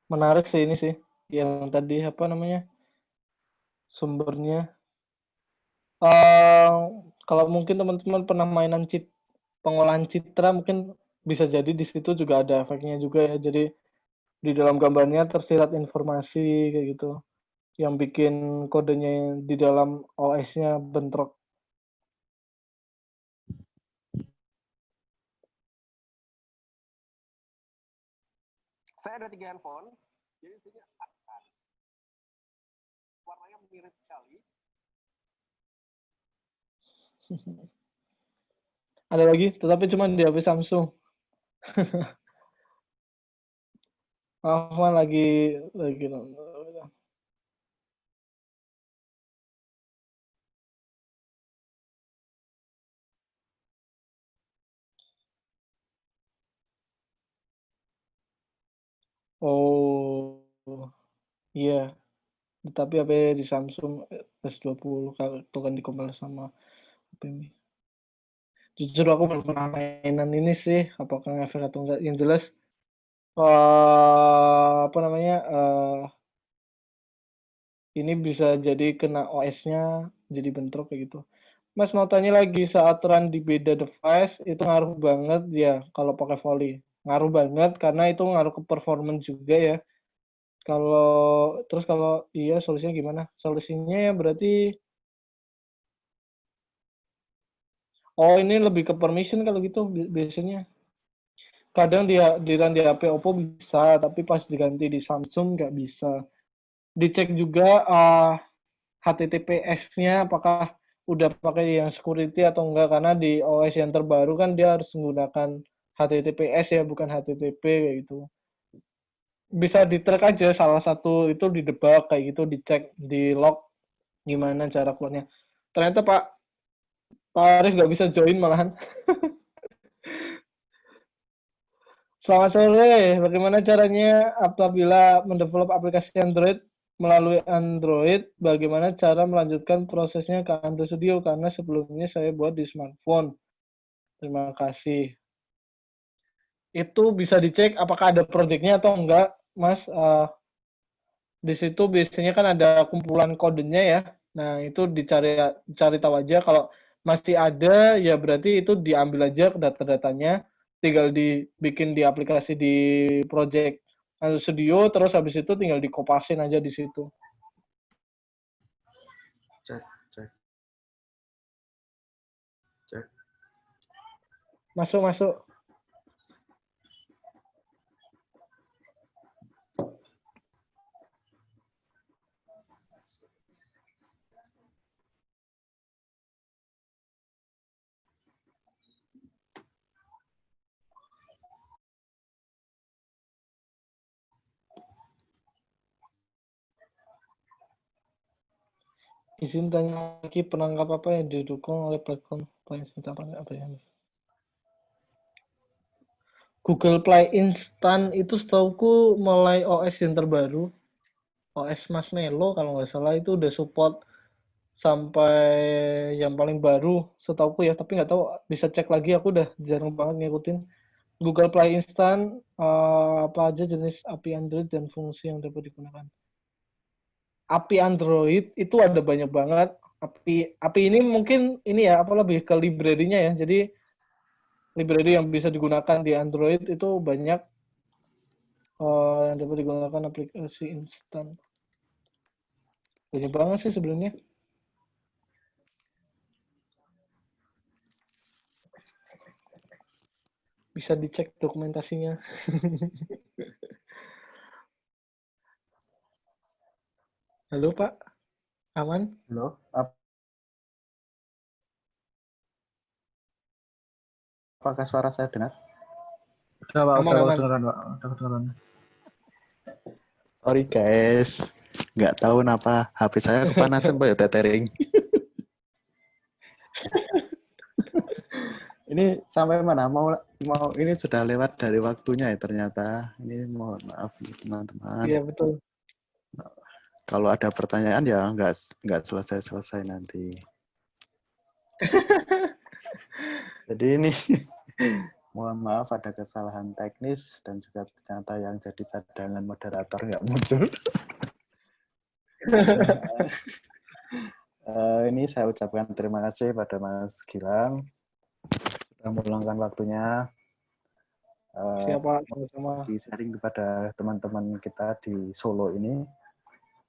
Menarik sih ini sih. Yang tadi apa namanya? Sumbernya. Eh kalau mungkin teman-teman pernah mainan pengolahan citra mungkin bisa jadi di situ juga ada efeknya juga ya. Jadi di dalam gambarnya tersirat informasi kayak gitu yang bikin kodenya di dalam OS-nya bentrok. Saya ada 3 handphone. Jadi Ada lagi, tetapi cuma di HP Samsung. Ahmad lagi nonton. Oh, iya. Tapi HP di Samsung S20 kalau itu kan dikompil sama HP ini. Jujur aku belum pernah mainan ini sih, apakah ngefek atau enggak. Yang jelas, apa namanya, ini bisa jadi kena OS-nya, jadi bentrok kayak gitu. Mas mau tanya lagi, saat run di beda device, itu ngaruh banget ya kalau pakai volley. Ngaruh banget karena itu ngaruh ke performance juga ya. Kalau iya solusinya gimana? Solusinya ya berarti, oh ini lebih ke permission kalau gitu biasanya. Kadang dia di run di HP Oppo bisa, tapi pas diganti di Samsung nggak bisa. Dicek juga HTTPS-nya apakah udah pakai yang security atau enggak, karena di OS yang terbaru kan dia harus menggunakan HTTPS ya, bukan HTTP kayak gitu. Bisa di-track aja salah satu itu didebak kayak gitu, dicek di log gimana cara keluarnya. Ternyata Pak Arif nggak bisa join malahan. Selamat sore, bagaimana caranya apabila mendevelop aplikasi Android melalui Android, bagaimana cara melanjutkan prosesnya ke Android Studio, karena sebelumnya saya buat di smartphone. Terima kasih. Itu bisa dicek apakah ada projectnya atau enggak, Mas. Di situ biasanya kan ada kumpulan kodenya ya. Nah, itu cari tahu aja. Kalau masih ada, ya berarti itu diambil aja data-datanya, tinggal dibikin di aplikasi di project Studio, terus habis itu tinggal dikopasin aja di situ. Cek. Masuk. Izin tanya lagi, penangkap apa yang didukung oleh platform Play apa ya? Google Play Instant itu setauku mulai OS yang terbaru, OS Marshmallow kalau nggak salah, itu udah support sampai yang paling baru setauku ya, tapi nggak tahu, bisa cek lagi, aku udah jarang banget ngikutin. Google Play Instant, apa aja jenis API Android dan fungsi yang dapat digunakan. API Android itu ada banyak banget. API ini mungkin ini ya, apa lebih ke library-nya ya. Jadi library yang bisa digunakan di Android itu banyak, yang dapat digunakan aplikasi instan. Banyak banget sih sebenarnya. Bisa dicek dokumentasinya. Halo Pak, aman? Halo, apakah suara saya dengar? Udah, Pak. Aman, Udah aman. kedengeran, Pak. Udah kedengeran. Sorry guys, nggak tahu kenapa HP saya kepanasan Pak ya, tethering. Ini sampai mana? Mau ini sudah lewat dari waktunya ya ternyata. Ini mohon maaf teman-teman. Iya betul. Kalau ada pertanyaan ya nggak selesai nanti. Jadi ini mohon maaf ada kesalahan teknis dan juga ternyata yang jadi cadangan moderator nggak muncul. Ini saya ucapkan terima kasih pada Mas Gilang sudah meluangkan waktunya. Siapa sama-sama. Di sharing kepada teman-teman kita di Solo ini.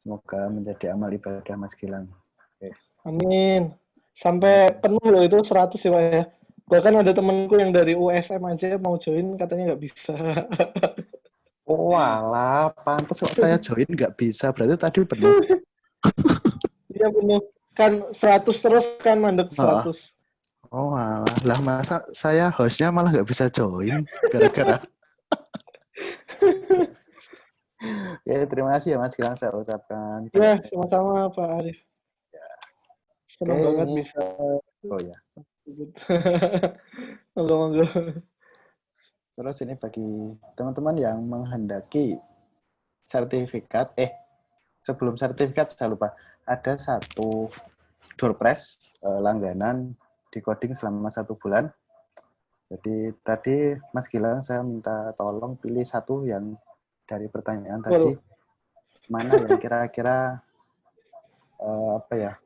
Semoga menjadi amal ibadah Mas Gilang. Oke. Amin. Sampai penuh loh itu 100 ya Pak ya. Bahkan ada temenku yang dari USM aja mau join katanya nggak bisa. Oh alah, pantas kok saya join nggak bisa. Berarti tadi penuh. dia penuh kan 100 terus kan mandek 100. Oh alah, lah masa saya hostnya malah nggak bisa join gara-gara. Ya, terima kasih ya Mas Gilang, saya ucapkan. Ya, sama-sama Pak Arif. Senang Oke, banget ini bisa oh ya. monggo-monggo. Terus ini bagi teman-teman yang menghendaki sertifikat, sebelum sertifikat saya lupa, ada satu door prize langganan di coding selama 1 bulan. Jadi tadi Mas Gilang saya minta tolong pilih satu yang dari pertanyaan tadi, mana yang kira-kira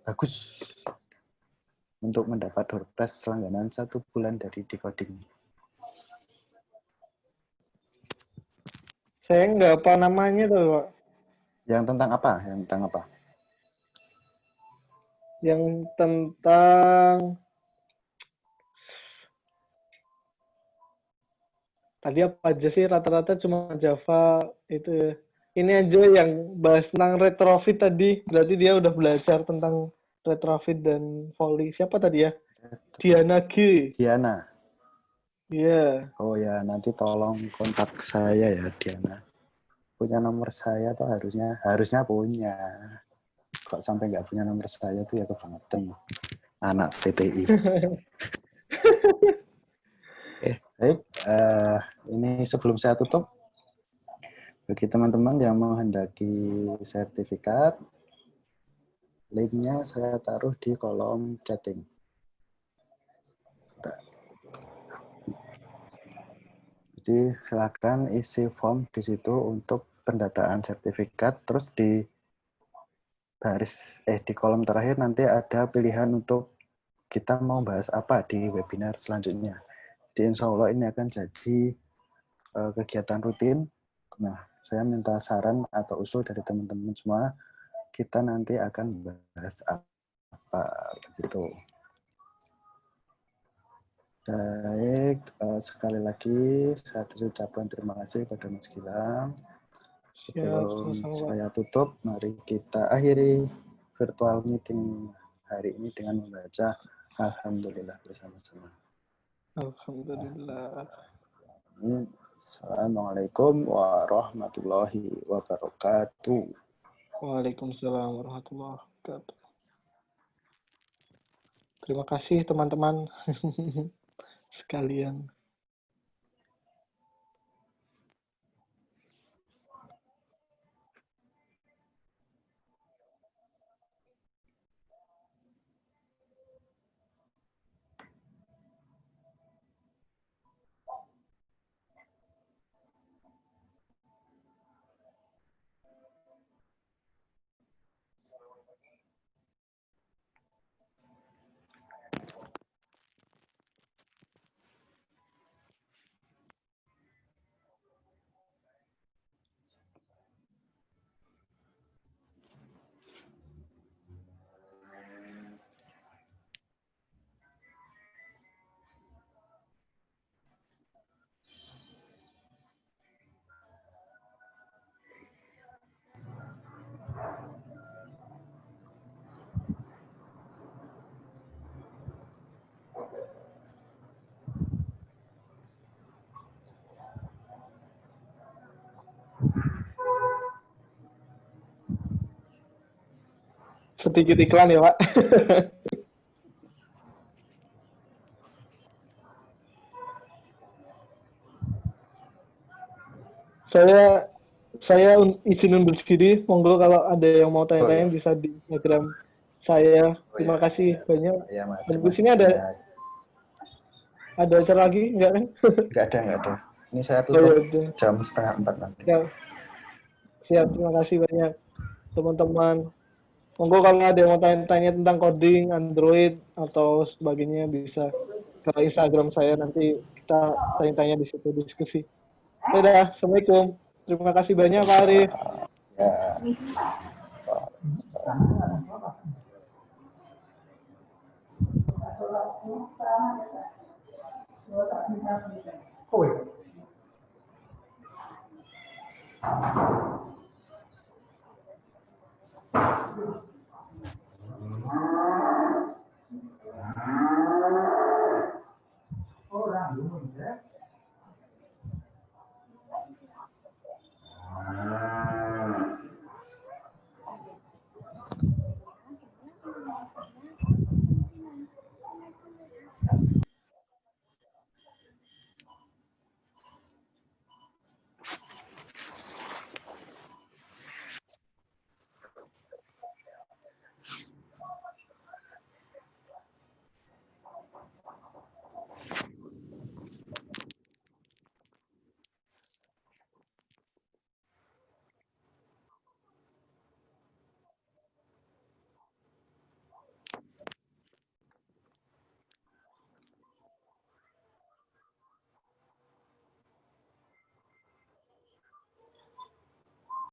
bagus untuk mendapat door prize langganan 1 bulan dari Decoding. Saya nggak apa namanya tuh, Pak. Yang tentang apa? Yang tentang tadi apa aja sih, rata-rata cuma Java itu ya. Ini aja yang bahas tentang retrofit tadi, berarti dia udah belajar tentang retrofit dan volley. Siapa tadi ya? Diana G. Diana. Iya. Yeah. Oh ya, nanti tolong kontak saya ya, Diana. Punya nomor saya tuh harusnya punya. Kok sampai nggak punya nomor saya tuh ya kebangetan. Anak PTI. Baik. Ini sebelum saya tutup, bagi teman-teman yang menghendaki sertifikat, linknya saya taruh di kolom chatting. Jadi silakan isi form di situ untuk pendataan sertifikat, terus di di kolom terakhir nanti ada pilihan untuk kita mau bahas apa di webinar selanjutnya. Jadi insya Allah ini akan jadi kegiatan rutin. Nah, saya minta saran atau usul dari teman-teman semua. Kita nanti akan bahas apa begitu. Baik, sekali lagi saya ucapkan terima kasih kepada Mas Gilang. Sebelum saya tutup, mari kita akhiri virtual meeting hari ini dengan membaca Alhamdulillah bersama-sama. Alhamdulillah. Assalamualaikum warahmatullahi wabarakatuh. Waalaikumsalam warahmatullahi wabarakatuh. Terima kasih teman-teman sekalian. Sedikit iklan ya, Pak. Saya izin undur diri. Monggo kalau ada yang mau tanya-tanya bisa di Instagram saya. Terima kasih banyak. Dan di sini ada acara lagi enggak kan? Enggak ada. Ini saya tutup jam 3:30 nanti. Siap, terima kasih banyak teman-teman. Monggo kalau ada yang mau tanya-tanya tentang coding, Android, atau sebagainya bisa ke Instagram saya, nanti kita tanya-tanya di situ, diskusi. Dadah, Assalamualaikum. Terima kasih banyak Pak Arif. Ya.